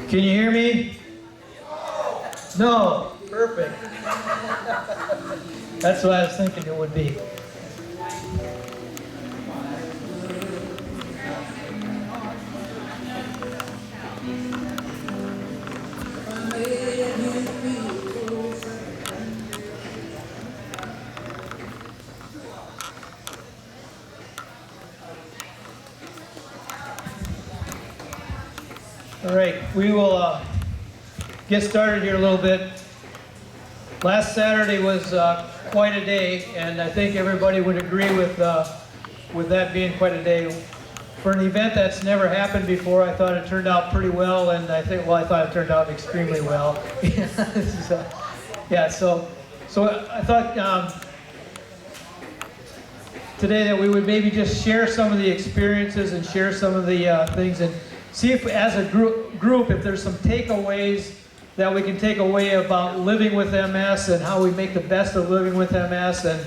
Can you hear me? No. Perfect. That's what I was thinking it would be. All right, we will get started here a little bit. Last Saturday was quite a day, and I think everybody would agree with that being quite a day. For an event that's never happened before, I thought it turned out pretty well, and I thought it turned out extremely well. Yeah, so I thought today that we would maybe just share some of the experiences and share some of the things, and see if as a group if there's some takeaways that we can take away about living with MS and how we make the best of living with MS, and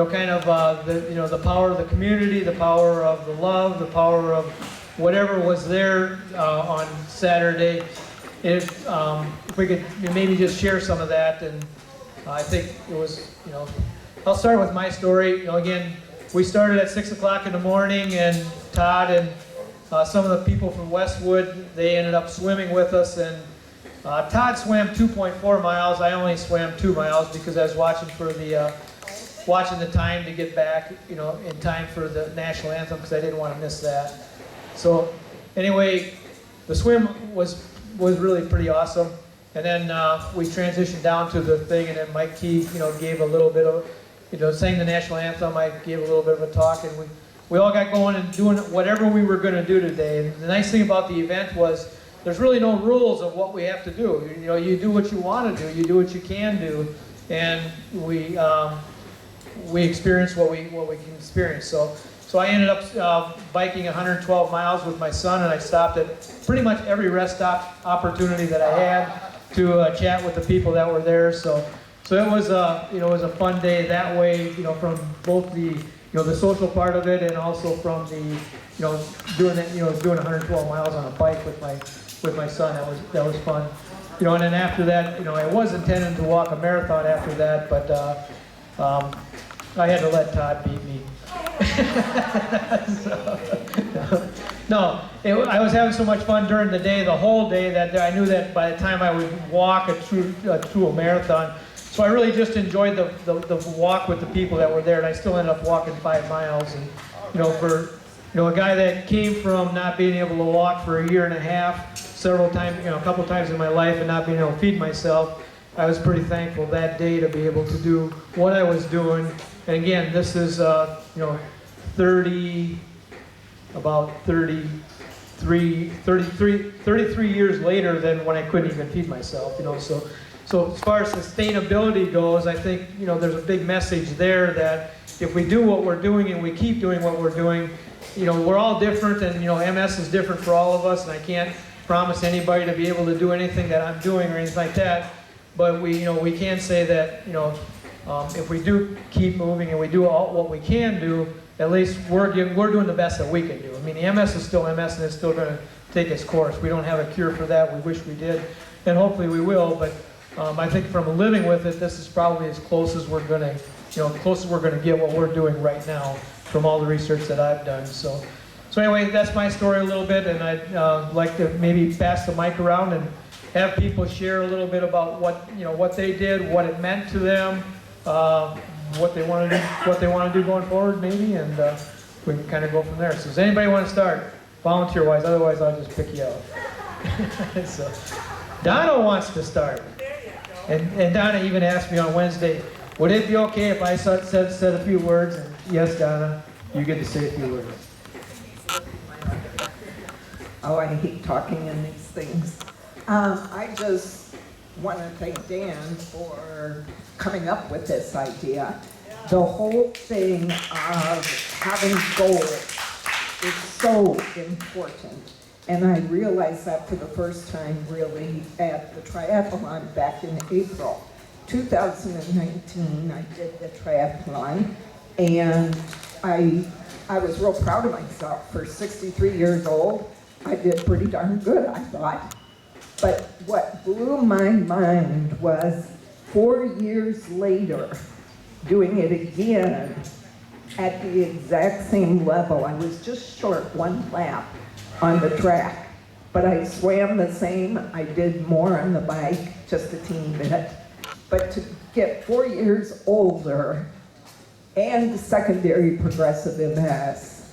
kind of the power of the community, the power of the love, the power of whatever was there on Saturday. If we could maybe just share some of that, and I think it was I'll start with my story. Again, we started at 6 o'clock in the morning, and Todd and some of the people from Westwood, they ended up swimming with us, and Todd swam 2.4 miles. I only swam 2 miles because I was watching the time to get back, in time for the national anthem, because I didn't want to miss that. So anyway, the swim was really pretty awesome, and then we transitioned down to the thing, and then Mike Key, gave a little bit of, sang the national anthem. I gave a little bit of a talk, and we all got going and doing whatever we were going to do today. And the nice thing about the event was there's really no rules of what we have to do. You do what you want to do, you do what you can do, and we experience what we can experience. So I ended up biking 112 miles with my son, and I stopped at pretty much every rest stop opportunity that I had to chat with the people that were there. So it was it was a fun day that way. From both the social part of it, and also from the doing 112 miles on a bike with my son. That was fun. And then after that, I was intending to walk a marathon after that, but I had to let Todd beat me. I was having so much fun during the day, the whole day, that I knew that by the time I would walk through a marathon. So I really just enjoyed the walk with the people that were there, and I still ended up walking 5 miles. And for a guy that came from not being able to walk for a year and a half, several times, a couple times in my life, and not being able to feed myself, I was pretty thankful that day to be able to do what I was doing. And again, this is 33 years later than when I couldn't even feed myself. So as far as sustainability goes, I think there's a big message there that if we do what we're doing and we keep doing what we're doing, we're all different, and MS is different for all of us, and I can't promise anybody to be able to do anything that I'm doing or anything like that. But we can say that if we do keep moving and we do all what we can do, at least we're doing the best that we can do. I mean, the MS is still MS, and it's still going to take its course. We don't have a cure for that. We wish we did, and hopefully we will. But I think from living with it, this is probably as close as we're going to get what we're doing right now from all the research that I've done. So anyway, that's my story a little bit, and I'd like to maybe pass the mic around and have people share a little bit about what they did, what it meant to them, what they want to do going forward, maybe, and we can kind of go from there. So does anybody want to start, volunteer-wise? Otherwise, I'll just pick you out. So Donna wants to start, and Donna even asked me on Wednesday, would it be okay if I said a few words? And yes, Donna, you get to say a few words. Oh, I hate talking in these things. I just want to thank Dan for coming up with this idea. The whole thing of having goals is so important. And I realized that for the first time really at the triathlon back in April 2019. I did the triathlon, and I was real proud of myself. For 63 years old, I did pretty darn good, I thought. But what blew my mind was 4 years later, doing it again at the exact same level. I was just short one lap on the track, but I swam the same. I did more on the bike, just a teeny bit. But to get 4 years older and secondary progressive MS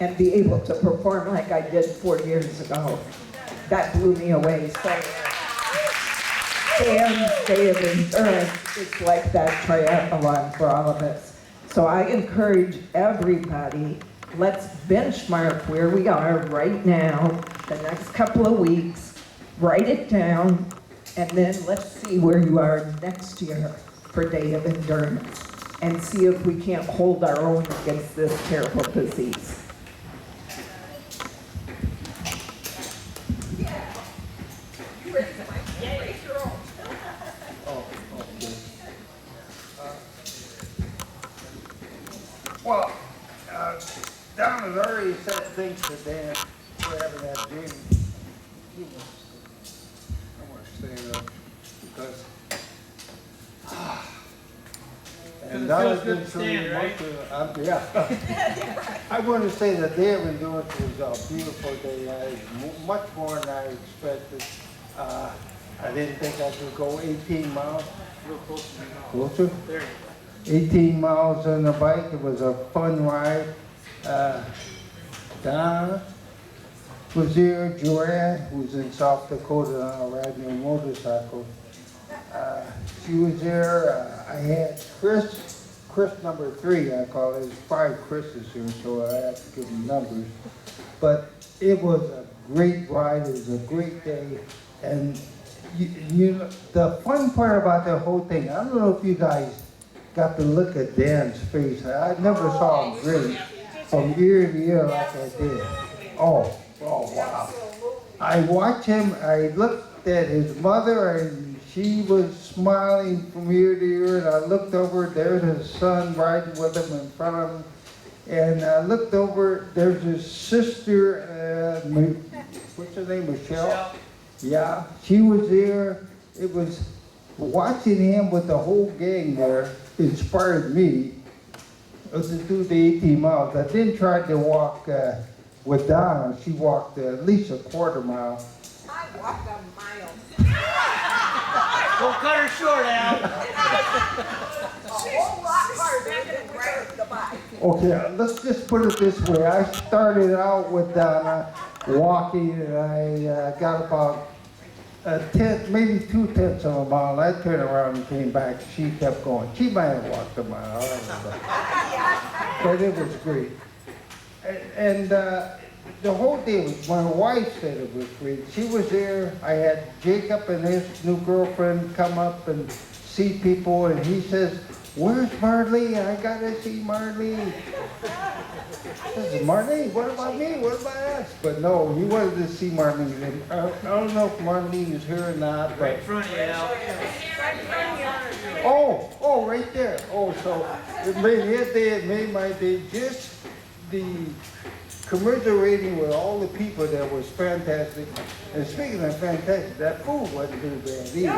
and be able to perform like I did 4 years ago, that blew me away. So Dan's Day of Endurance is like that triathlon for all of us. So I encourage everybody, let's benchmark where we are right now, the next couple of weeks, write it down, and then let's see where you are next year for Day of Endurance, and see if we can't hold our own against this terrible disease. Well, Don has already said things to Dan for having that dream. I want to say that because and it Don feels has good been to through stand, right? most of yeah. I want to say that Day of Endurance was a beautiful day. Much more than I expected. I didn't think I could go 18 miles. Real close to me now. Closer? There you 18 miles on the bike. It was a fun ride. Donna was there, Joanne, who's in South Dakota now riding a motorcycle. She was there. I had Chris number 3, I call it. There's 5 Chris's here, so I have to give them numbers. But it was a great ride. It was a great day. And the fun part about the whole thing, I don't know if you guys got to look at Dan's face. I never saw him grin from ear to ear like I did. Oh wow. I watched him, I looked at his mother and she was smiling from ear to ear, and I looked over, there's his son riding with him in front of him. And I looked over, there's his sister, what's her name, Michelle? Yeah, she was there. It was watching him with the whole gang there inspired me to do the 18 miles. I then tried to walk with Donna. She walked at least a quarter mile. I walked a mile. Don't cut her short, Al. A whole lot harder than riding the bike. Okay, let's just put it this way. I started out with Donna walking, and I got about a tenth, maybe 2/10 of a mile. I turned around and came back. She kept going. She might have walked a mile, I don't know. But it was great. And the whole day was, my wife said it was great. She was there. I had Jacob and his new girlfriend come up and see people, and he says, "Where's Marlene? I gotta see Marlene." This is Marlene. What about me? What about us? But no, he wanted to see Marlene. And I don't know if Marlene is here or not. But Right in front of you, Al. oh, right there. Oh, so it made his day. It made my day. Just the commiserating with all the people that was fantastic. And speaking of fantastic, that food wasn't too bad either.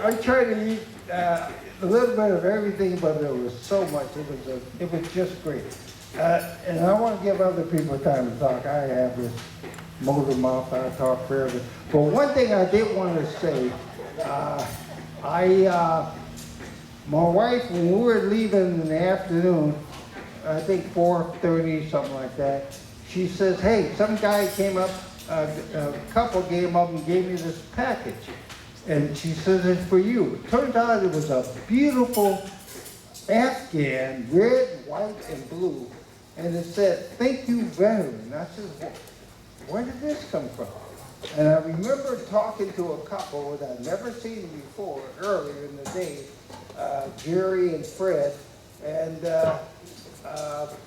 I try to eat a little bit of everything, but there was so much. It was just great. And I want to give other people time to talk. I have this motor mouth. I talk forever. But one thing I did want to say, my wife, when we were leaving in the afternoon, I think 4:30, something like that, she says, "Hey, some guy came up, a couple came up and gave me this package." And she says, "It's for you." It turns out it was a beautiful Afghan, red, white, and blue. And it said, "Thank you, veteran." I said, "Where did this come from?" And I remember talking to a couple that I'd never seen before earlier in the day, Jerry and Fred. And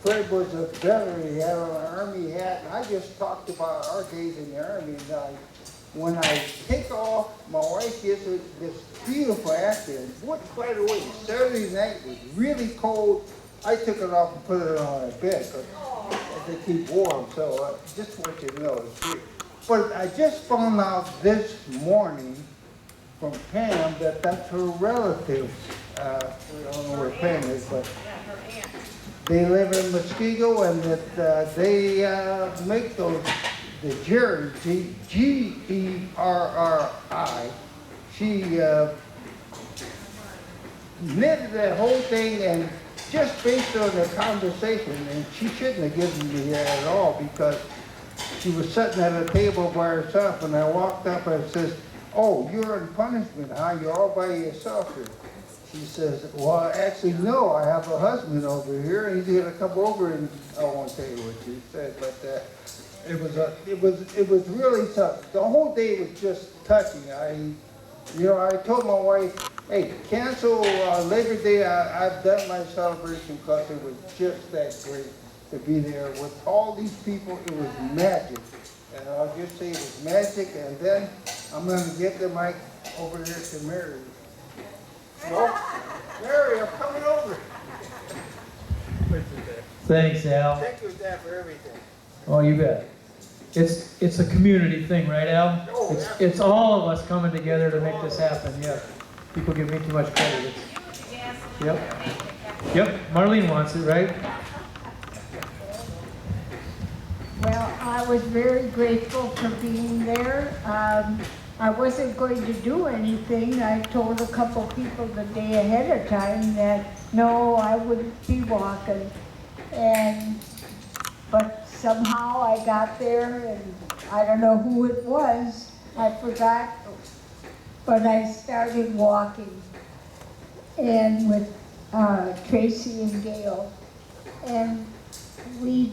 Fred was a veteran. He had on an Army hat. And I just talked about our days in the Army. And when I take off, my wife gives me this beautiful Afghan. What, by the way, Saturday night was really cold. I took it off and put it on my bed. to keep warm, so just want you to know it's free. But I just found out this morning from Pam that that's her relatives. We don't know where Pam is, but they live in Muskego, and that they make those, the Jerry, Gerri. She knitted that whole thing, and just based on the conversation, and she shouldn't have given me that at all, because she was sitting at a table by herself, and I walked up and says, "Oh, you're in punishment, huh? You're all by yourself here." She says, "Well, actually, no, I have a husband over here, and he's gonna come over, and I won't tell you what she said, but it was really tough. The whole day was just touching. I told my wife, hey, cancel Labor Day. I've done my celebration because it was just that great to be there with all these people. It was magic. And I'll just say it was magic. And then I'm going to give the mic over here to Mary. No, Mary, I'm coming over. Thanks, Al. Thank you, Dad, for everything. Oh, you bet. It's a community thing, right, Al? It's all of us coming together to make this happen, yeah. People give me too much credit. Yep, Marlene wants it, right? Well, I was very grateful for being there. I wasn't going to do anything. I told a couple people the day ahead of time that, no, I wouldn't be walking. But somehow I got there, and I don't know who it was. I forgot, but I started walking, and with Tracy and Gail, and we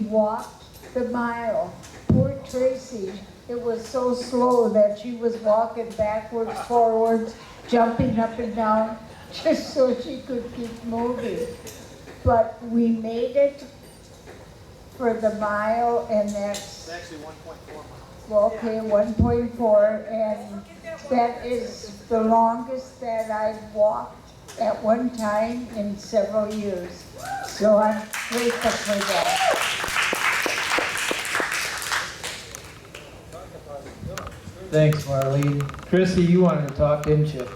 walked the mile. Poor Tracy, it was so slow that she was walking backwards, forwards, jumping up and down, just so she could keep moving. But we made it for the mile, and that's actually 1.4 miles. well, okay, 1.4, and that is the longest that I've walked at one time in several years. So I'm grateful for that. Thanks, Marlene. Chrissy, you wanted to talk, didn't you?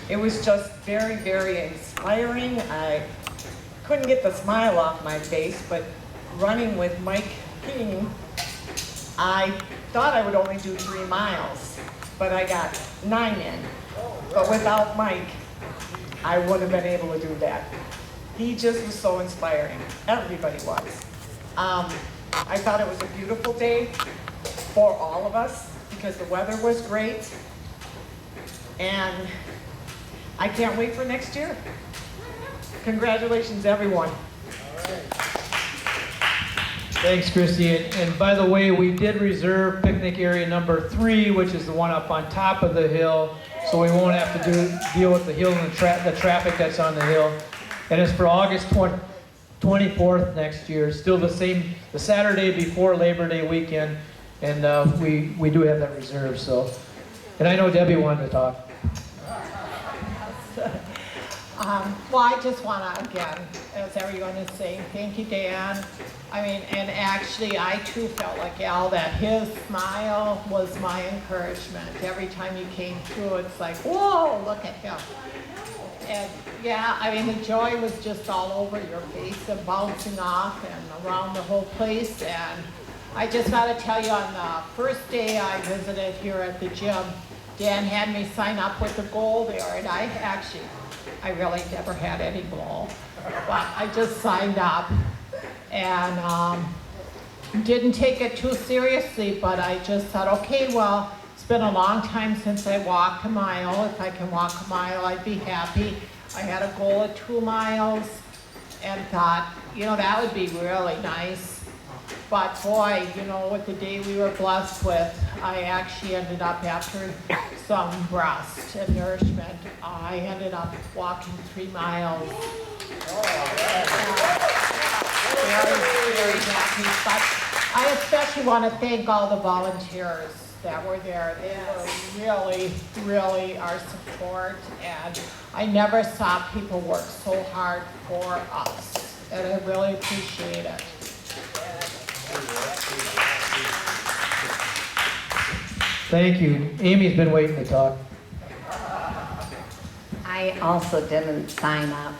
It was just very, very inspiring. I couldn't get the smile off my face, but running with Mike King, I thought I would only do 3 miles, but I got 9 in. But without Mike, I wouldn't have been able to do that. He just was so inspiring. Everybody was. I thought it was a beautiful day for all of us because the weather was great. And I can't wait for next year. Congratulations, everyone. Thanks, Christy. And by the way, we did reserve picnic area number 3, which is the one up on top of the hill, so we won't have to deal with the hill and the traffic that's on the hill. And it's for August 24th next year, still the Saturday before Labor Day weekend, and we do have that reserved. So, and I know Debbie wanted to talk. Well, I just want to, again, as everyone is saying, thank you, Dan. I mean, and actually, I too felt like Al, that his smile was my encouragement. Every time he came through, it's like, whoa, look at him. And yeah, I mean, the joy was just all over your face and bouncing off and around the whole place. And I just got to tell you, on the first day I visited here at the gym, Dan had me sign up with the goal there, and I really never had any goal, but I just signed up and didn't take it too seriously, but I just thought, okay, well, it's been a long time since I walked a mile. If I can walk a mile, I'd be happy. I had a goal of 2 miles and thought, that would be really nice. But boy, with the day we were blessed with, I actually ended up, after some rest and nourishment, I ended up walking 3 miles. Very, very happy. But I especially want to thank all the volunteers. that were there. They were really, really our support, and I never saw people work so hard for us, and I really appreciate it. Thank you. Amy's been waiting to talk. I also didn't sign up,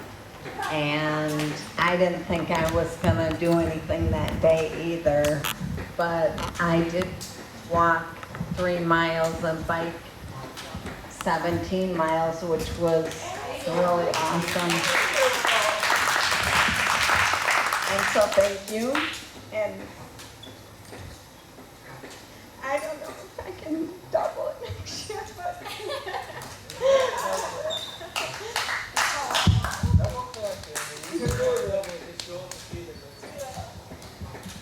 and I didn't think I was gonna do anything that day either, but I did walk 3 miles and bike 17 miles, which was really awesome. And so thank you, and I don't know if I can double it next year, but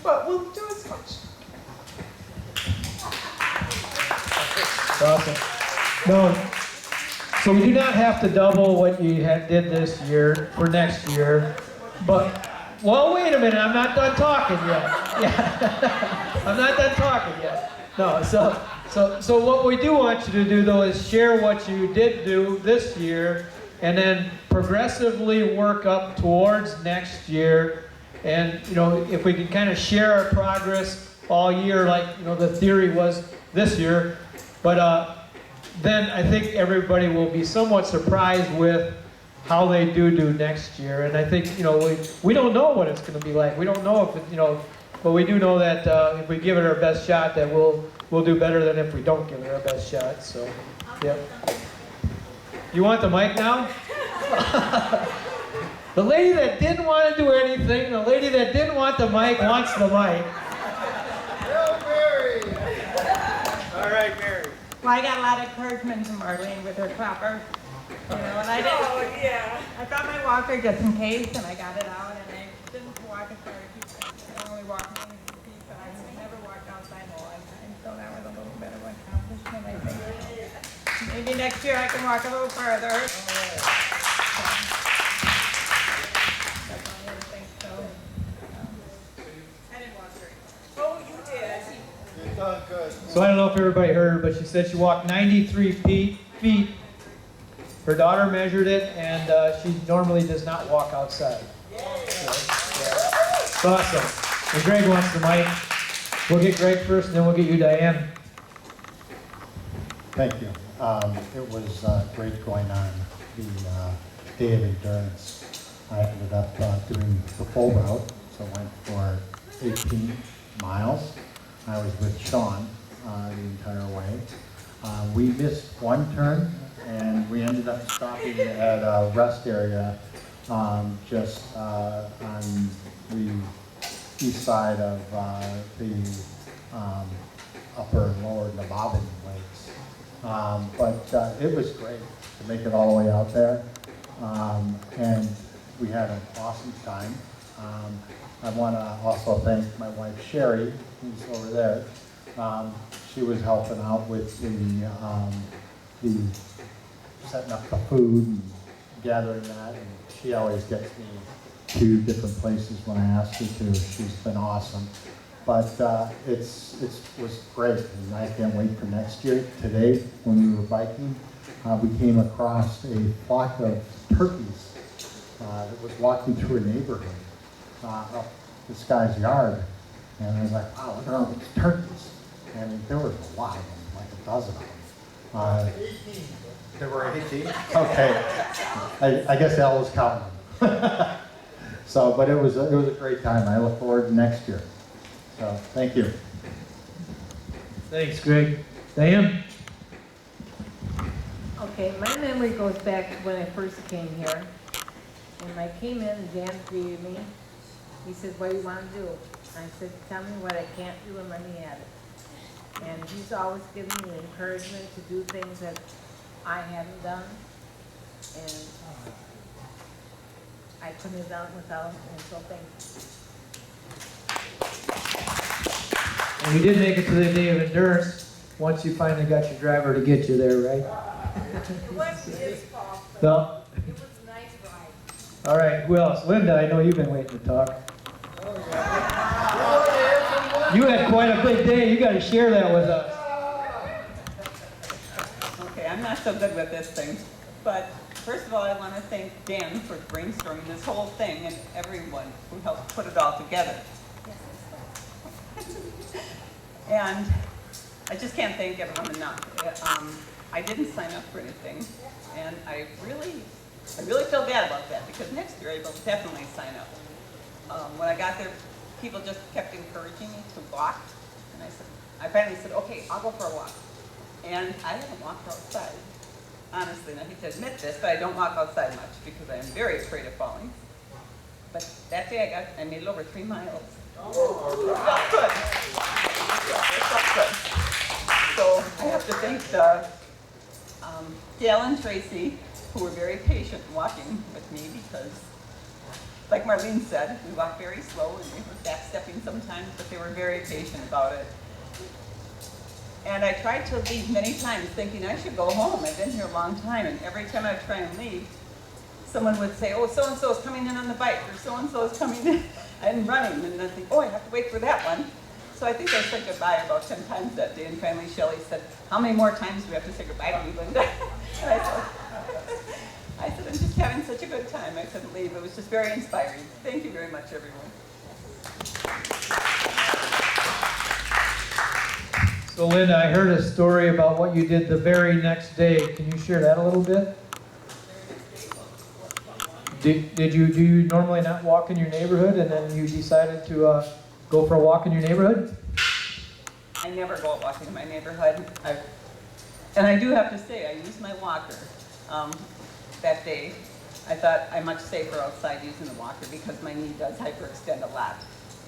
but we'll do as much. Awesome. No, so we do not have to double what you did this year for next year, but, well, wait a minute, I'm not done talking yet. Yeah. I'm not done talking yet. No, so what we do want you to do though is share what you did do this year and then progressively work up towards next year. And, you know, if we can kind of share our progress all year, like, you know, the theory was this year, but then I think everybody will be somewhat surprised with how they do next year. And I think, you know, we don't know what it's going to be like. We don't know if it, you know, but we do know that if we give it our best shot, that we'll do better than if we don't give it our best shot. So, yep. You want the mic now? The lady that didn't want to do anything, the lady that didn't want the mic wants the mic. Mary! All right, Mary. Well, I got a lot of encouragement from Marlene with her clapper, you know, and I didn't. Oh, yeah. I brought my walker just in case, and I got it out, and I didn't walk as far as I only walked 1 feet, but I never walked outside my lifetime, so that was a little bit of an accomplishment, I think. Maybe next year I can walk a little further. So I don't know if everybody heard, but she said she walked 93 feet. Her daughter measured it, and she normally does not walk outside. So, yeah. It's awesome. And Greg wants the mic. We'll get Greg first, and then we'll get you, Diane. Thank you. It was great going on the Day of Endurance. I ended up doing the full route, so I went for 18 miles. I was with Sean the entire way. We missed one turn, and we ended up stopping at a rest area just on the east side of the upper and lower Navaban lakes. But it was great to make it all the way out there, and we had an awesome time. I want to also thank my wife Sherry, who's over there. She was helping out with the setting up the food and gathering that, and she always gets me to different places when I ask her to. She's been awesome. But it was great, and I can't wait for next year. Today, when we were biking, we came across a flock of turkeys that was walking through a neighborhood up this guy's yard. And I was like, wow, look at all these turkeys. And there was a lot of them, like a dozen of them. 18. There were 18? Okay. I guess Al was counting them. So, but it was a great time. I look forward to next year. So, thank you. Thanks, Greg. Diane? Okay, my memory goes back to when I first came here. And when I came in, Dan greeted me. He said, what do you want to do? I said, tell me what I can't do and let me at it. And he's always given me encouragement to do things that I hadn't done. And I couldn't have done it without him, and so thank you. And you did make it to the Day of Endurance once you finally got your driver to get you there, right? It wasn't his fault. No? It was a nice ride. All right, who else? Linda, I know you've been waiting to talk. You had quite a big day. You got to share that with us. not so good with this thing. But first of all, I want to thank Dan for brainstorming this whole thing and everyone who helped put it all together. And I just can't thank everyone enough. I didn't sign up for anything, and I really feel bad about that because next year I will definitely sign up. When I got there, people just kept encouraging me to walk, and I finally said, okay, I'll go for a walk. And I haven't walked outside. Honestly, and I hate to admit this, but I don't walk outside much because I am very afraid of falling. But that day I made it over 3 miles. Oh, it felt good. It felt good. So I have to thank Gail and Tracy, who were very patient walking with me because, like Marlene said, we walked very slow and we were backstepping sometimes, but they were very patient about it. And I tried to leave many times thinking I should go home. I've been here a long time, and every time I try and leave, someone would say, oh, so-and-so is coming in on the bike, or so-and-so is coming in and running, and I think, oh, I have to wait for that one. So I think I said goodbye about 10 times that day, and finally Shelley said, how many more times do we have to say goodbye to you, Linda? And I said, I'm just having such a good time. I couldn't leave. It was just very inspiring. Thank you very much, everyone. So Linda, I heard a story about what you did the very next day. Can you share that a little bit? Do you normally not walk in your neighborhood and then you decided to go for a walk in your neighborhood? I never go out walking in my neighborhood. And I do have to say, I used my walker that day. I thought I'm much safer outside using the walker because my knee does hyperextend a lot.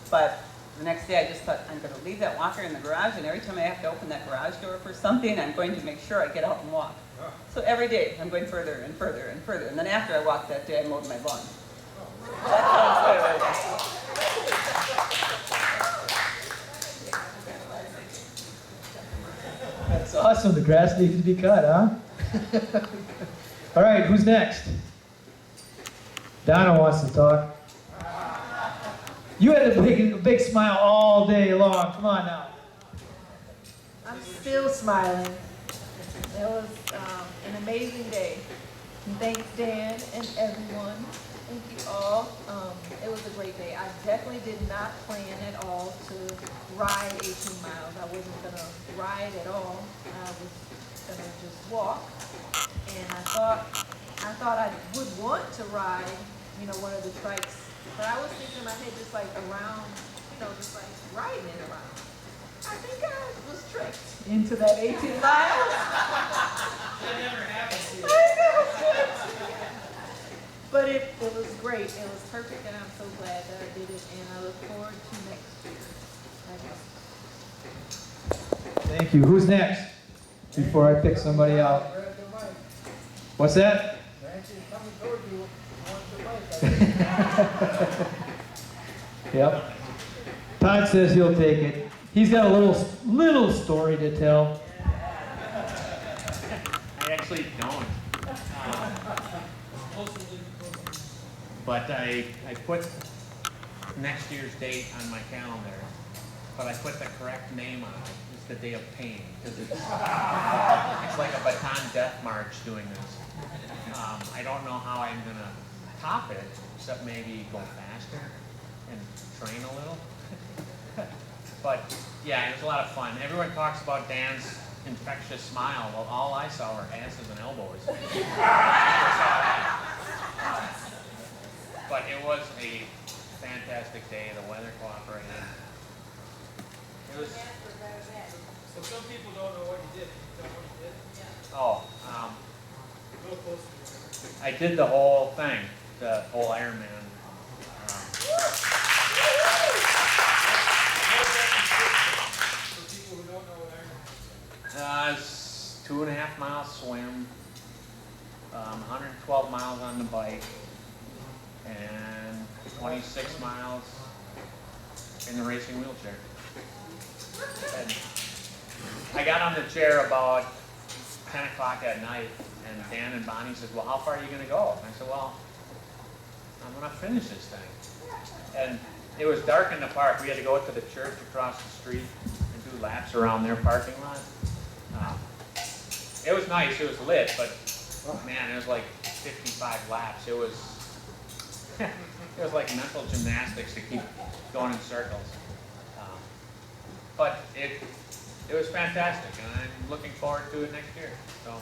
But the next day I just thought, I'm going to leave that walker in the garage, and every time I have to open that garage door for something, I'm going to make sure I get out and walk. So every day I'm going further and further and further. And then after I walked that day, I mowed my lawn. That sounds good. That's awesome. The grass needs to be cut, huh? All right, who's next? Donna wants to talk. You had a big smile all day long. Come on now. I'm still smiling. It was an amazing day. And thanks, Dan and everyone. Thank you all. It was a great day. I definitely did not plan at all to ride 18 miles. I wasn't going to ride at all. I was going to just walk. And I thought I would want to ride, one of the trikes. But I was thinking in my head just like around, just like riding it around. I think I was tricked into that 18 miles. That never happens to you. I know. But it was great. It was perfect, and I'm so glad that I did it, and I look forward to next year. Thank you. Who's next? Before I pick somebody out. What's that? Yep. Todd says he'll take it. He's got a little story to tell. I actually don't. But I put next year's date on my calendar, but I put the correct name on it. It's the Day of Pain, because it's like a baton death march doing this. I don't know how I'm going to top it, except maybe go faster and train a little. But yeah, it was a lot of fun. Everyone talks about Dan's infectious smile. Well, all I saw were asses and elbows. I never saw that. But it was a fantastic day. The weather cooperated. It was. So some people don't know what you did. Can you tell what you did? Oh, Real close to I did the whole thing, the whole Ironman. For people who don't know what It's 2.5 mile swim, 112 miles on the bike, and 26 miles in the racing wheelchair. And I got on the chair about 10 o'clock at night, and Dan and Bonnie said, well, how far are you going to go? And I said, well, I'm going to finish this thing. And it was dark in the park. We had to go to the church across the street and do laps around their parking lot. it was nice, it was lit, but man, it was like 55 laps. It was, it was like mental gymnastics to keep going in circles. But it was fantastic, and I'm looking forward to it next year. So